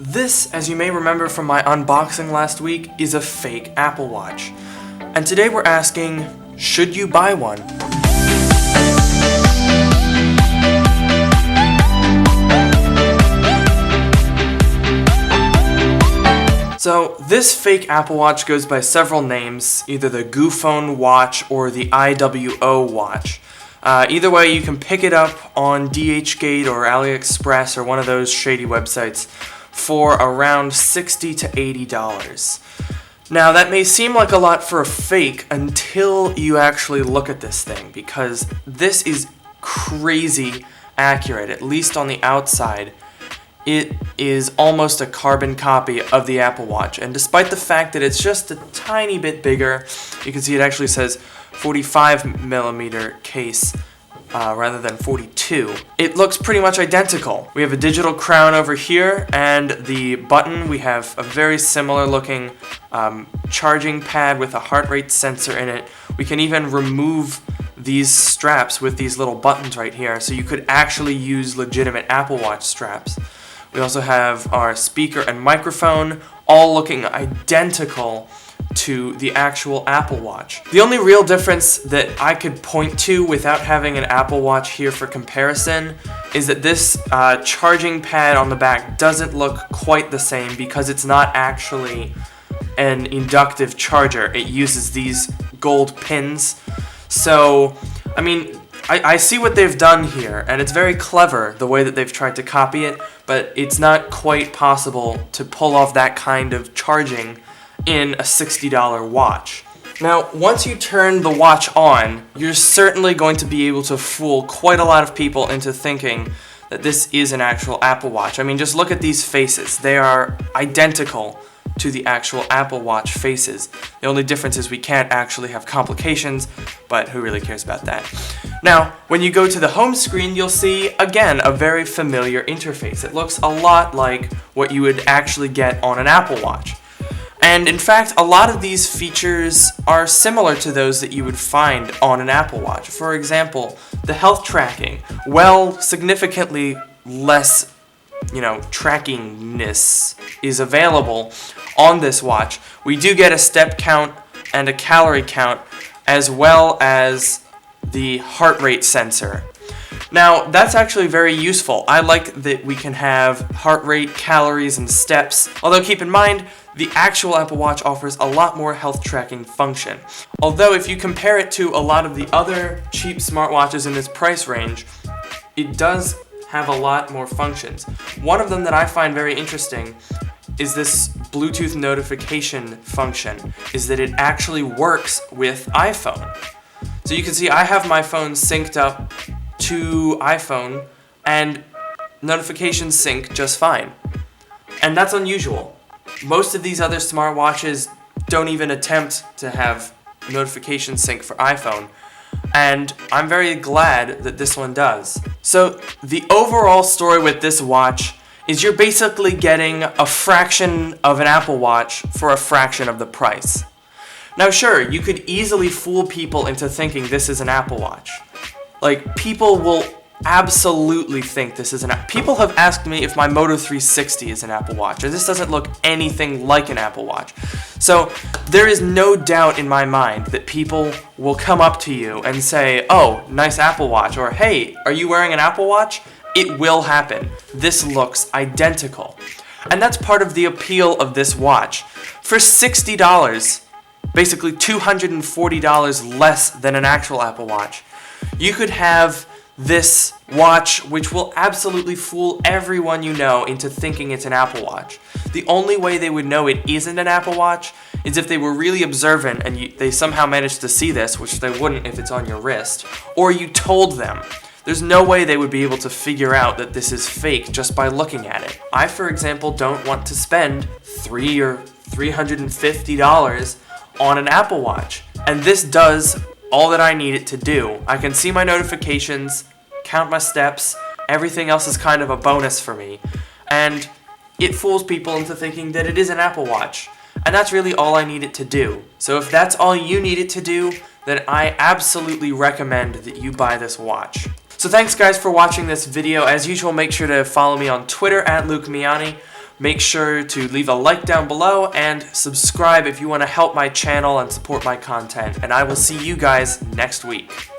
This, as you may remember from my unboxing last week, is a fake Apple Watch. And today we're asking, should you buy one? So, this fake Apple Watch goes by several names, either the Goophone Watch or the IWO Watch. Either way, you can pick it up on DHgate or AliExpress or one of those shady websites for around $60 to $80. Now, that may seem like a lot for a fake until you actually look at this thing, because this is crazy accurate, at least on the outside. It is almost a carbon copy of the Apple Watch, and despite the fact that it's just a tiny bit bigger, you can see it actually says 45mm case rather than 42. It looks pretty much identical. We have a digital crown over here, and the button, we have a very similar looking charging pad with a heart rate sensor in it. We can even remove these straps with these little buttons right here, so you could actually use legitimate Apple Watch straps. We also have our speaker and microphone, all looking identical to the actual Apple Watch. The only real difference that I could point to without having an Apple Watch here for comparison is that this charging pad on the back doesn't look quite the same because it's not actually an inductive charger. It uses these gold pins. So, I mean, I see what they've done here, and it's very clever the way that they've tried to copy it, but it's not quite possible to pull off that kind of charging in a $60 watch. Now, once you turn the watch on, you're certainly going to be able to fool quite a lot of people into thinking that this is an actual Apple Watch. I mean, just look at these faces. They are identical to the actual Apple Watch faces. The only difference is we can't actually have complications, but who really cares about that? Now, when you go to the home screen, you'll see, again, a very familiar interface. It looks a lot like what you would actually get on an Apple Watch. And in fact, a lot of these features are similar to those that you would find on an Apple Watch. For example, the health tracking, well, significantly less trackingness is available on this watch. We do get a step count and a calorie count, as well as the heart rate sensor. Now, that's actually very useful. I like that we can have heart rate, calories, and steps, although keep in mind, the actual Apple Watch offers a lot more health tracking function. Although if you compare it to a lot of the other cheap smartwatches in this price range, it does have a lot more functions. One of them that I find very interesting is this Bluetooth notification function, is that it actually works with iPhone. So you can see I have my phone synced up to iPhone, and notifications sync just fine. And that's unusual. Most of these other smartwatches don't even attempt to have notification sync for iPhone, and I'm very glad that this one does. So the overall story with this watch is you're basically getting a fraction of an Apple Watch for a fraction of the price. Now sure, you could easily fool people into thinking this is an Apple Watch. Like, people will absolutely think this is people have asked me if my Moto 360 is an Apple Watch, and this doesn't look anything like an Apple Watch. So there is no doubt in my mind that people will come up to you and say, oh, nice Apple Watch, or hey, are you wearing an Apple Watch? It will happen. This looks identical. And that's part of the appeal of this watch. For $60, basically $240 less than an actual Apple Watch, you could have this watch, which will absolutely fool everyone you know into thinking it's an Apple Watch. The only way they would know it isn't an Apple Watch is if they were really observant and they somehow managed to see this, which they wouldn't if it's on your wrist, or you told them. There's no way they would be able to figure out that this is fake just by looking at it. I, for example, don't want to spend $300 or $350 on an Apple Watch, and this does all that I need it to do. I can see my notifications, count my steps, everything else is kind of a bonus for me, and it fools people into thinking that it is an Apple Watch, and that's really all I need it to do. So if that's all you need it to do, then I absolutely recommend that you buy this watch. So thanks guys for watching this video. As usual, make sure to follow me on Twitter at LukeMiani. Make sure to leave a like down below and subscribe if you want to help my channel and support my content. And I will see you guys next week.